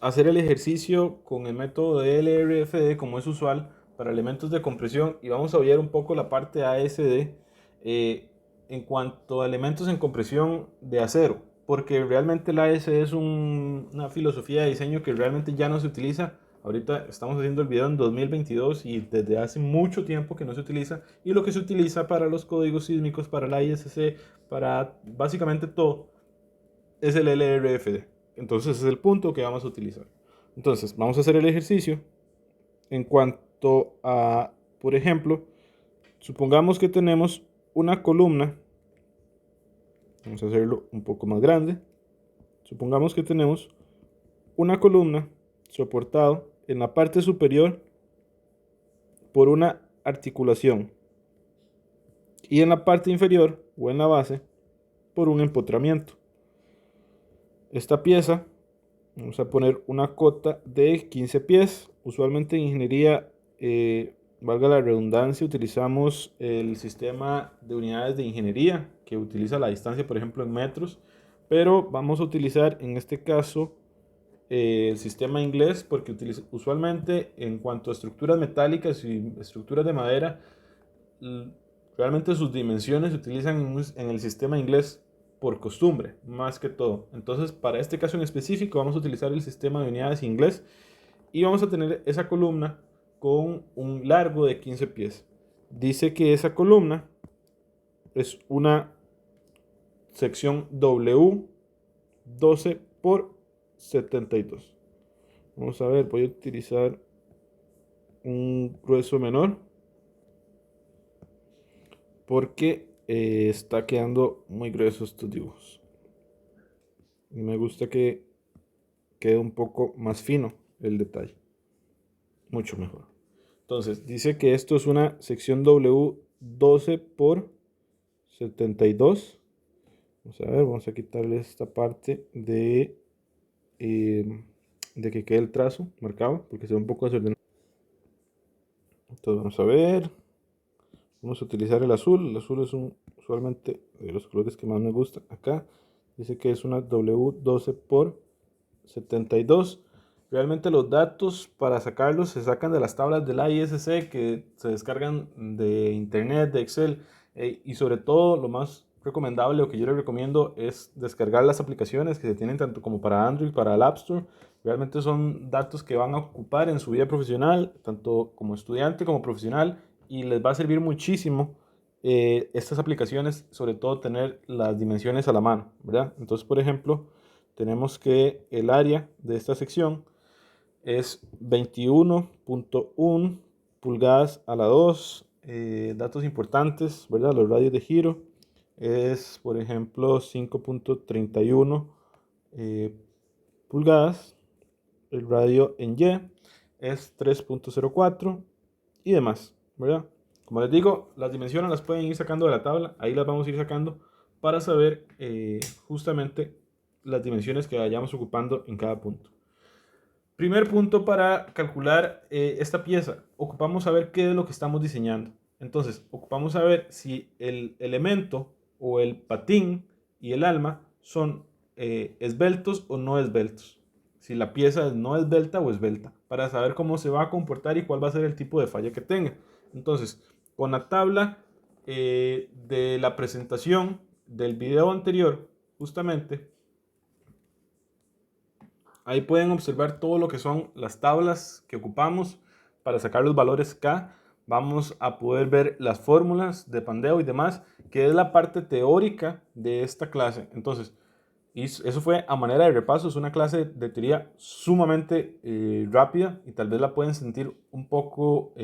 a hacer el ejercicio con el método de LRFD como es usual para elementos de compresión y vamos a ver un poco la parte ASD en cuanto a elementos en compresión de acero, porque realmente la ASD es una filosofía de diseño que realmente ya no se utiliza. Ahorita estamos haciendo el video en 2022 y desde hace mucho tiempo que no se utiliza, y lo que se utiliza para los códigos sísmicos, para la ISC, para básicamente todo, es el LRFD. Entonces es el punto que vamos a utilizar. Entonces vamos a hacer el ejercicio en cuanto a, por ejemplo, supongamos que tenemos una columna. Vamos a hacerlo un poco más grande. Supongamos que tenemos una columna soportado en la parte superior por una articulación y en la parte inferior o en la base por un empotramiento. Esta pieza, vamos a poner una cota de 15 pies. Usualmente en ingeniería, valga la redundancia, utilizamos el sistema de unidades de ingeniería que utiliza la distancia, por ejemplo, en metros, pero vamos a utilizar en este caso el sistema inglés porque usualmente en cuanto a estructuras metálicas y estructuras de madera, realmente sus dimensiones se utilizan en el sistema inglés por costumbre, más que todo. Entonces, para este caso en específico, vamos a utilizar el sistema de unidades inglés y vamos a tener esa columna con un largo de 15 pies. Dice que esa columna es una sección W 12 por 72. Vamos a ver, voy a utilizar un grueso menor porque está quedando muy grueso estos dibujos. Y me gusta que quede un poco más fino el detalle. Mucho mejor. Entonces, dice que esto es una sección W 12 por 72. Vamos a ver, vamos a quitarle esta parte de que quede el trazo marcado, porque se ve un poco desordenado. Entonces, vamos a ver. Vamos a utilizar el azul. El azul es usualmente de los colores que más me gustan. Acá dice que es una W 12 por 72. Realmente los datos para sacarlos se sacan de las tablas de la ISC que se descargan de internet, de Excel, y sobre todo lo más recomendable o que yo les recomiendo es descargar las aplicaciones que se tienen tanto como para Android, para el App Store. Realmente son datos que van a ocupar en su vida profesional, tanto como estudiante como profesional, y les va a servir muchísimo estas aplicaciones, sobre todo tener las dimensiones a la mano, ¿verdad? Entonces, por ejemplo, tenemos que el área de esta sección es 21.1 pulgadas a la 2. Datos importantes, ¿verdad? Los radios de giro es, por ejemplo, 5.31 pulgadas. El radio en Y es 3.04 y demás, ¿verdad? Como les digo, las dimensiones las pueden ir sacando de la tabla, ahí las vamos a ir sacando para saber justamente las dimensiones que vayamos ocupando en cada punto. Primer punto para calcular esta pieza, ocupamos saber qué es lo que estamos diseñando. Entonces, ocupamos saber si el elemento o el patín y el alma son esbeltos o no esbeltos. Si la pieza es no esbelta o esbelta, para saber cómo se va a comportar y cuál va a ser el tipo de falla que tenga. Entonces, con la tabla de la presentación del video anterior, justamente, ahí pueden observar todo lo que son las tablas que ocupamos para sacar los valores K. Vamos a poder ver las fórmulas de pandeo y demás, que es la parte teórica de esta clase. Entonces, eso fue a manera de repaso. Es una clase de teoría sumamente rápida y tal vez la pueden sentir un poco,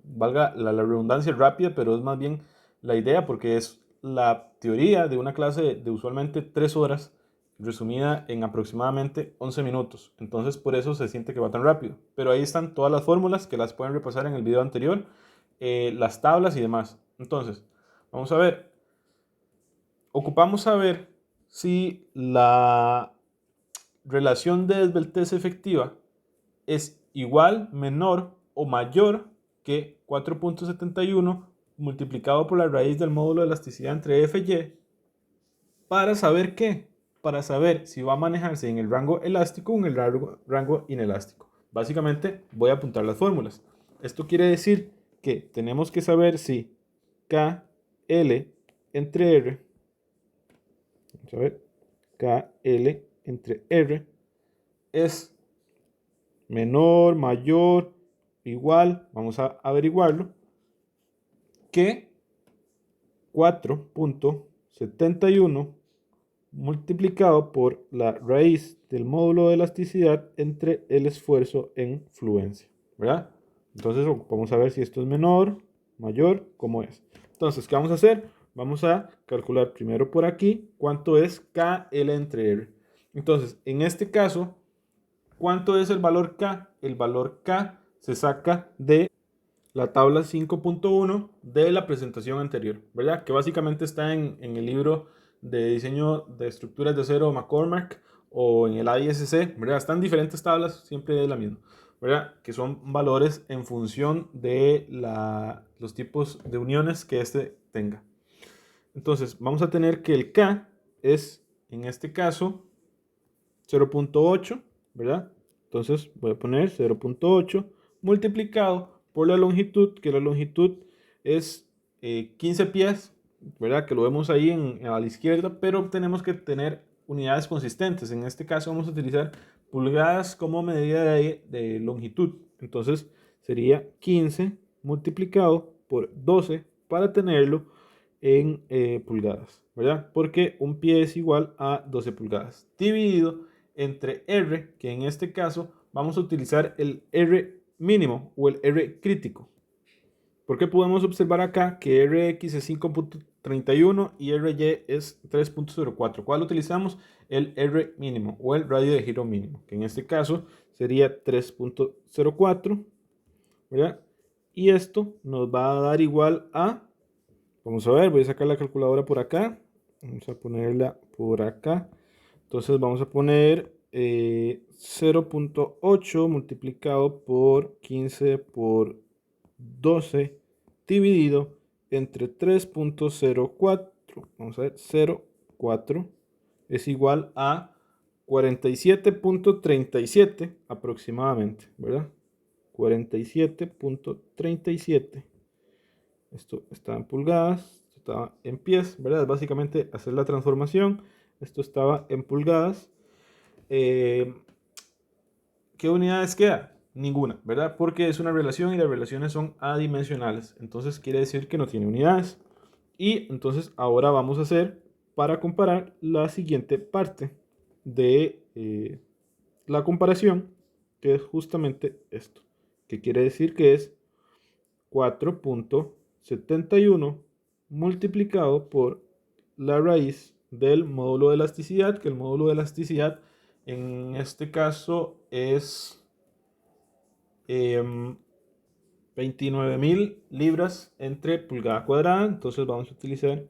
valga la redundancia, rápida, pero es más bien la idea porque es la teoría de una clase de usualmente 3 horas resumida en aproximadamente 11 minutos. Entonces por eso se siente que va tan rápido. Pero ahí están todas las fórmulas que las pueden repasar en el video anterior, las tablas y demás. Entonces, vamos a ver. Ocupamos saber si la relación de desveltez efectiva es igual, menor o mayor que 4.71 multiplicado por la raíz del módulo de elasticidad entre F y para saber qué, para saber si va a manejarse en el rango elástico o en el rango inelástico. Básicamente voy a apuntar las fórmulas. Esto quiere decir que tenemos que saber si KL entre R, vamos a ver, KL entre R es menor, mayor, igual, vamos a averiguarlo, que 4.71 multiplicado por la raíz del módulo de elasticidad entre el esfuerzo en fluencia, ¿verdad? Entonces vamos a ver si esto es menor, mayor, ¿cómo es? Entonces, ¿qué vamos a hacer? Vamos a calcular primero por aquí cuánto es KL entre R. Entonces, en este caso, ¿cuánto es el valor K? El valor K se saca de la tabla 5.1 de la presentación anterior, ¿verdad? Que básicamente está en el libro de diseño de estructuras de acero McCormack o en el ISC, ¿verdad? Están diferentes tablas, siempre es la misma, ¿verdad? Que son valores en función de los tipos de uniones que este tenga. Entonces, vamos a tener que el K es, en este caso, 0.8, ¿verdad? Entonces voy a poner 0.8 multiplicado por la longitud, que la longitud es 15 pies, ¿verdad? Que lo vemos ahí a la izquierda, pero tenemos que tener unidades consistentes. En este caso vamos a utilizar pulgadas como medida de longitud. Entonces sería 15 multiplicado por 12 para tenerlo en pulgadas, ¿verdad? Porque un pie es igual a 12 pulgadas, dividido entre R, que en este caso vamos a utilizar el R mínimo o el R crítico. Porque podemos observar acá que Rx es 5.31 y Ry es 3.04. ¿Cuál utilizamos? El R mínimo o el radio de giro mínimo, que en este caso sería 3.04, ¿verdad? Y esto nos va a dar igual a, vamos a ver, voy a sacar la calculadora por acá, vamos a ponerla por acá. Entonces vamos a poner 0.8 multiplicado por 15 por 12 dividido entre 3.04. Vamos a ver, 0.4 es igual a 47.37 aproximadamente, ¿verdad? 47.37. Esto está en pulgadas, esto está en pies, ¿verdad? Básicamente hacer la transformación. Esto estaba en pulgadas. ¿Qué unidades queda? Ninguna, ¿verdad? Porque es una relación y las relaciones son adimensionales. Entonces quiere decir que no tiene unidades. Y entonces ahora vamos a hacer, para comparar, la siguiente parte de la comparación, que es justamente esto. Que quiere decir que es 4.71 multiplicado por la raíz del módulo de elasticidad, que el módulo de elasticidad en este caso es 29.000 libras entre pulgada cuadrada. Entonces vamos a utilizar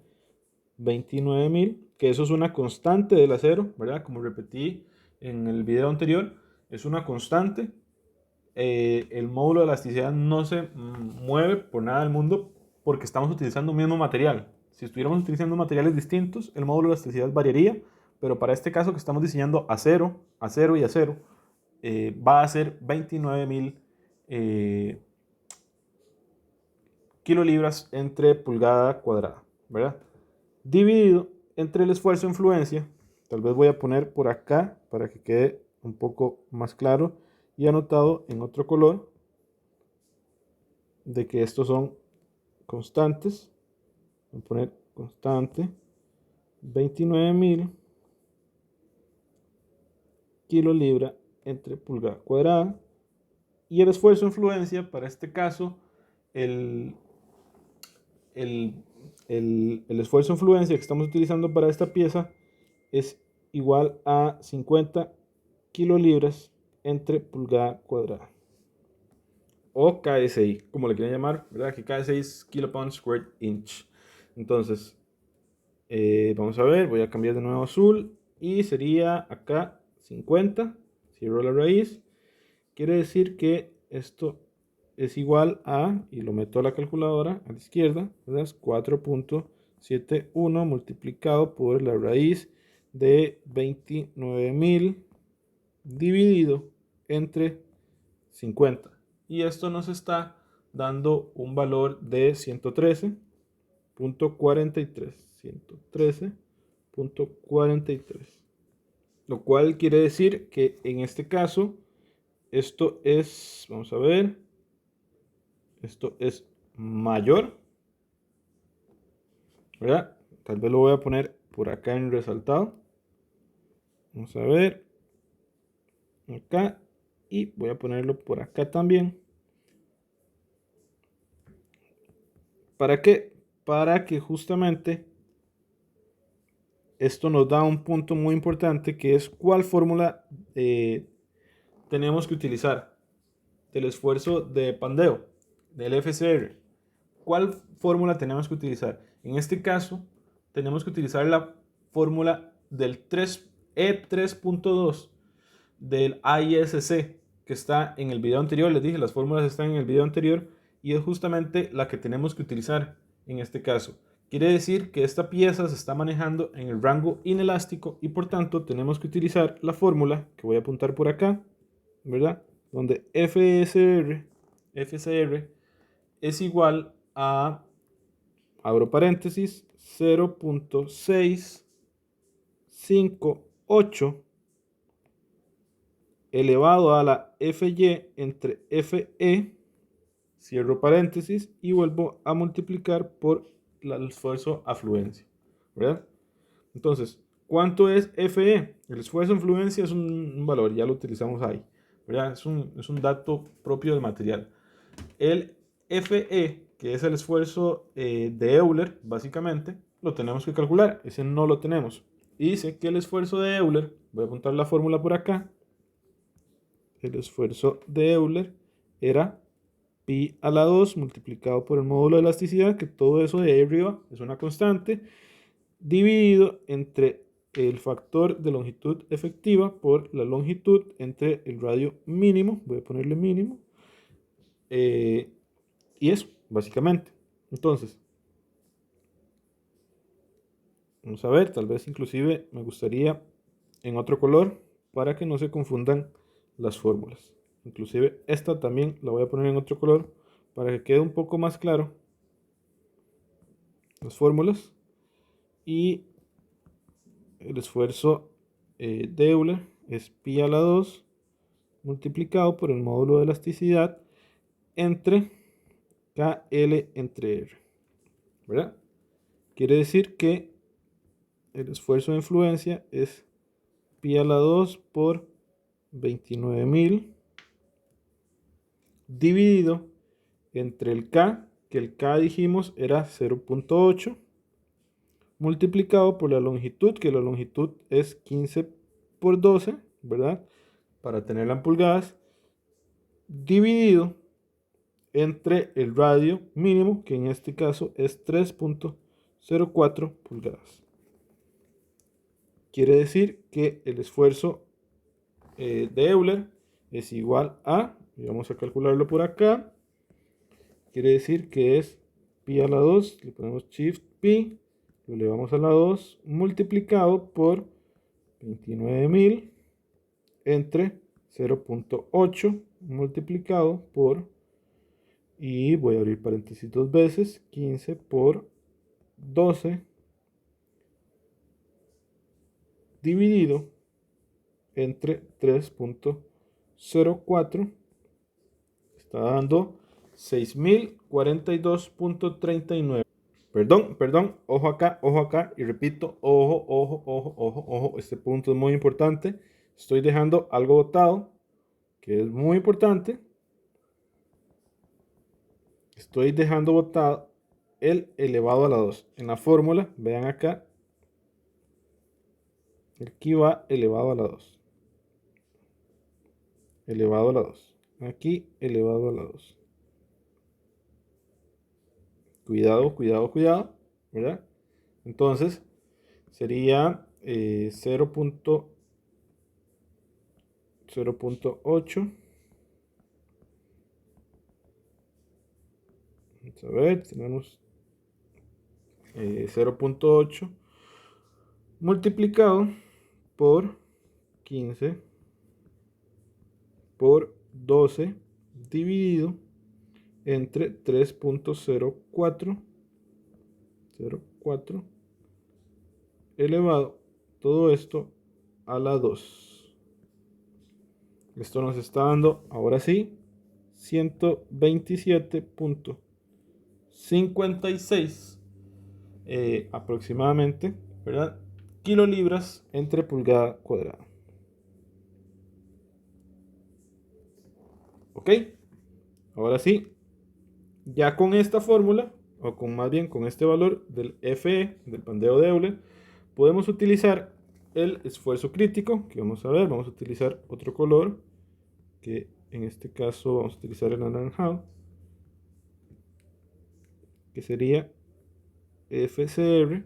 29.000, que eso es una constante del acero, ¿verdad? Como repetí en el video anterior, es una constante. El módulo de elasticidad no se mueve por nada del mundo porque estamos utilizando un mismo material. Si estuviéramos utilizando materiales distintos, el módulo de elasticidad variaría, pero para este caso que estamos diseñando acero, acero y acero, va a ser 29.000 kilolibras entre pulgada cuadrada, ¿verdad? Dividido entre el esfuerzo en fluencia. Tal vez voy a poner por acá para que quede un poco más claro y anotado en otro color de que estos son constantes. Voy a poner constante 29.000 kilolibra entre pulgada cuadrada. Y el esfuerzo en fluencia, para este caso, el, el esfuerzo en fluencia que estamos utilizando para esta pieza es igual a 50 kilolibras entre pulgada cuadrada. O KSI, como le quieran llamar, ¿verdad? Que KSI es kilopound squared inch. Entonces, vamos a ver, voy a cambiar de nuevo a azul y sería acá 50, cierro la raíz. Quiere decir que esto es igual a, y lo meto a la calculadora a la izquierda, ¿verdad? 4.71 multiplicado por la raíz de 29.000 dividido entre 50. Y esto nos está dando un valor de 113.43. 113.43. Lo cual quiere decir que en este caso, esto es, vamos a ver, esto es mayor, ¿verdad? Tal vez lo voy a poner por acá en resaltado. Vamos a ver, acá, y voy a ponerlo por acá también. ¿Para qué? Para que justamente esto nos da un punto muy importante, que es cuál fórmula tenemos que utilizar del esfuerzo de pandeo, del FCR. ¿Cuál fórmula tenemos que utilizar? En este caso, tenemos que utilizar la fórmula del E3.2 del ISC, que está en el video anterior. Les dije, las fórmulas están en el video anterior y es justamente la que tenemos que utilizar en este caso. Quiere decir que esta pieza se está manejando en el rango inelástico y por tanto tenemos que utilizar la fórmula que voy a apuntar por acá, ¿verdad? Donde FCR es igual a, abro paréntesis, 0.658 elevado a la FY entre FE, cierro paréntesis y vuelvo a multiplicar por el esfuerzo afluencia, ¿verdad? Entonces, ¿cuánto es FE? El esfuerzo afluencia es un valor, ya lo utilizamos ahí, ¿verdad? Es un dato propio del material. El FE, que es el esfuerzo de Euler, básicamente, lo tenemos que calcular. Ese no lo tenemos. Y dice que el esfuerzo de Euler, voy a apuntar la fórmula por acá, el esfuerzo de Euler era pi a la 2 multiplicado por el módulo de elasticidad, que todo eso de ahí arriba es una constante, dividido entre el factor de longitud efectiva por la longitud entre el radio mínimo, voy a ponerle mínimo, y eso, básicamente. Entonces, vamos a ver, tal vez inclusive me gustaría en otro color para que no se confundan las fórmulas. Inclusive esta también la voy a poner en otro color para que quede un poco más claro las fórmulas. Y el esfuerzo de Euler es pi a la 2 multiplicado por el módulo de elasticidad entre KL entre R, ¿verdad? Quiere decir que el esfuerzo de influencia es pi a la 2 por 29.000 dividido entre el K, que el K dijimos era 0.8, multiplicado por la longitud, que la longitud es 15 por 12, ¿verdad? Para tenerla en pulgadas, dividido entre el radio mínimo, que en este caso es 3.04 pulgadas. Quiere decir que el esfuerzo de Euler es igual a, y vamos a calcularlo por acá, quiere decir que es pi a la 2, le ponemos shift pi, lo elevamos a la 2, multiplicado por 29.000 entre 0.8 multiplicado por, y voy a abrir paréntesis dos veces, 15 por 12 dividido entre 3.04, está dando 6.042.39. Perdón, ojo acá, y repito, ojo, este punto es muy importante. Estoy dejando algo botado, que es muy importante. Estoy dejando botado el elevado a la 2. En la fórmula, vean acá, aquí va elevado a la 2. Elevado a la 2. Aquí elevado a la 2. Cuidado, ¿verdad? Entonces, sería 0.8. Vamos a ver, tenemos 0.8 multiplicado por 15 por 12 dividido entre 3.04 elevado todo esto a la 2. Esto nos está dando, ahora sí, 127.56 aproximadamente, ¿verdad? Kilolibras entre pulgada cuadrada. ¿Ok? Ahora sí, ya con esta fórmula, o con más bien con este valor del FE, del bandeo de Euler, podemos utilizar el esfuerzo crítico, que vamos a ver, vamos a utilizar otro color, que en este caso vamos a utilizar el anaranjado, que sería FCR.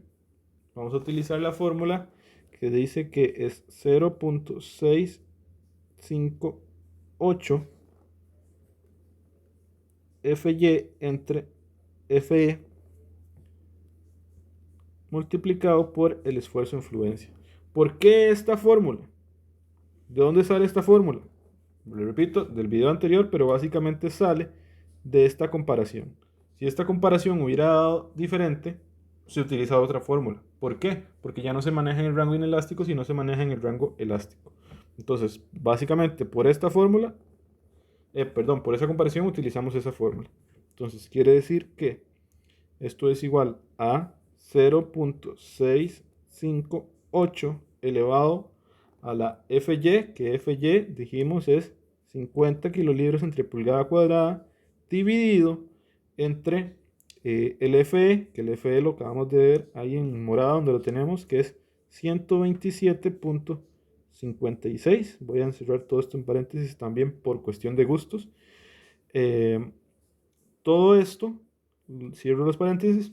Vamos a utilizar la fórmula que dice que es 0.658 FY entre FE multiplicado por el esfuerzo de influencia. ¿Por qué esta fórmula? ¿De dónde sale esta fórmula? Le repito, del video anterior, pero básicamente sale de esta comparación. Si esta comparación hubiera dado diferente, se utiliza otra fórmula. ¿Por qué? Porque ya no se maneja en el rango inelástico, sino se maneja en el rango elástico. Entonces, básicamente por esta fórmula, por esa comparación utilizamos esa fórmula. Entonces, quiere decir que esto es igual a 0.658 elevado a la FY, que FY dijimos es 50 kilolibras entre pulgada cuadrada, dividido entre el FE, que el FE lo acabamos de ver ahí en morado donde lo tenemos, que es 127.56. Voy a encerrar todo esto en paréntesis también por cuestión de gustos. Todo esto, cierro los paréntesis,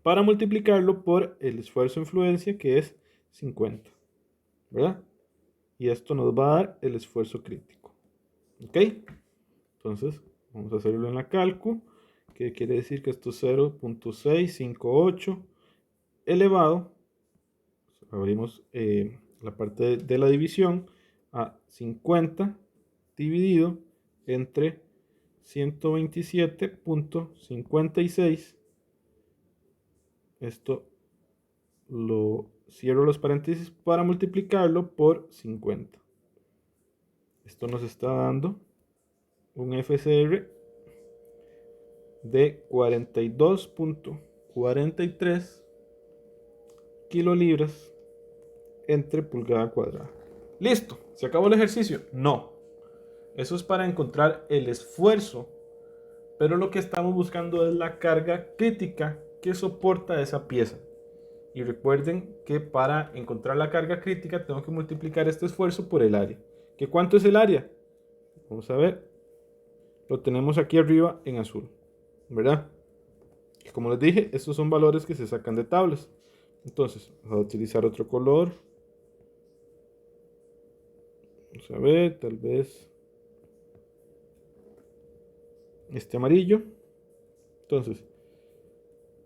para multiplicarlo por el esfuerzo de influencia, que es 50, ¿verdad? Y esto nos va a dar el esfuerzo crítico. ¿Ok? Entonces, vamos a hacerlo en la calcu, que quiere decir que esto es 0.658 elevado, abrimos la parte de la división, a 50 dividido entre 127.56. Esto lo cierro los paréntesis para multiplicarlo por 50. Esto nos está dando un FCR de 42.43 kilolibras entre pulgada cuadrada. Listo, ¿se acabó el ejercicio? No. Eso es para encontrar el esfuerzo, pero lo que estamos buscando es la carga crítica que soporta esa pieza. Y recuerden que para encontrar la carga crítica tengo que multiplicar este esfuerzo por el área. ¿Qué cuánto es el área? Vamos a ver. Lo tenemos aquí arriba en azul, ¿verdad? Y como les dije, estos son valores que se sacan de tablas. Entonces, vamos a utilizar otro color. Vamos a ver, tal vez este amarillo. Entonces,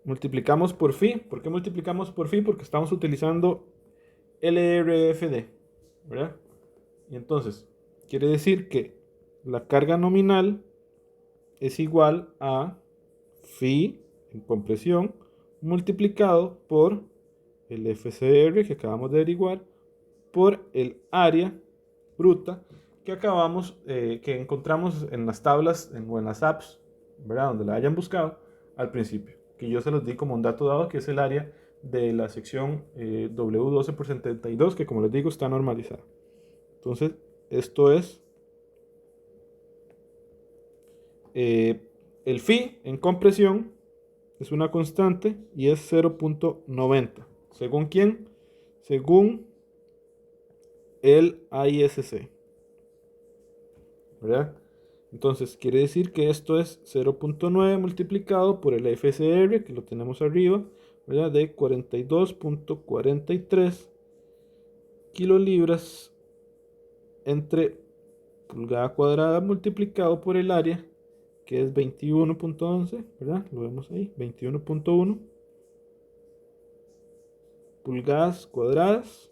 multiplicamos por phi. ¿Por qué multiplicamos por phi? Porque estamos utilizando LRFD, ¿verdad? Y entonces, quiere decir que la carga nominal es igual a phi en compresión multiplicado por el FCR que acabamos de averiguar por el área bruta que que encontramos en las tablas o en las apps, ¿verdad? Donde la hayan buscado al principio, que yo se los di como un dato dado, que es el área de la sección W12 por 72, que como les digo está normalizada. Entonces, esto es el phi en compresión, es una constante y es 0.90. ¿Según quién? Según el ISC, ¿verdad? Entonces quiere decir que esto es 0.9 multiplicado por el FCR, que lo tenemos arriba, ¿verdad? De 42.43 kilolibras entre pulgada cuadrada multiplicado por el área, que es 21.11, ¿verdad? Lo vemos ahí, 21.1 pulgadas cuadradas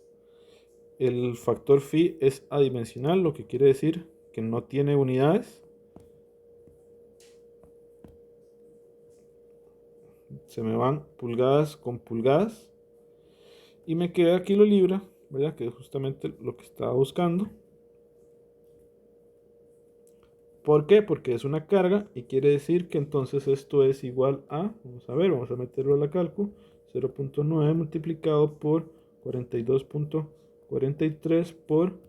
el factor phi es adimensional, lo que quiere decir que no tiene unidades. Se me van pulgadas con pulgadas. Y me queda kilolibra, ¿verdad? Que es justamente lo que estaba buscando. ¿Por qué? Porque es una carga y quiere decir que entonces esto es igual a, vamos a ver, vamos a meterlo a la calcu, 0.9 multiplicado por 42.43 por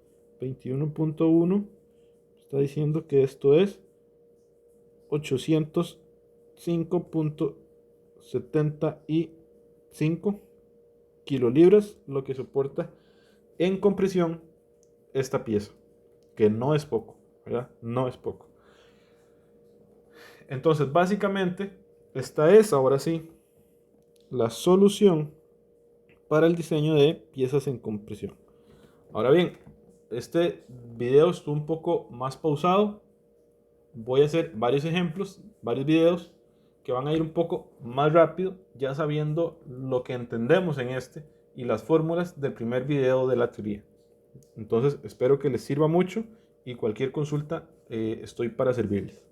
21.1. Está diciendo que esto es 805.75 kilolibras, lo que soporta en compresión esta pieza, que no es poco, ¿verdad? No es poco. Entonces, básicamente, esta es ahora sí la solución para el diseño de piezas en compresión. Ahora bien, este video estuvo un poco más pausado. Voy a hacer varios ejemplos, varios videos que van a ir un poco más rápido, ya sabiendo lo que entendemos en este y las fórmulas del primer video de la teoría. Entonces, espero que les sirva mucho y cualquier consulta estoy para servirles.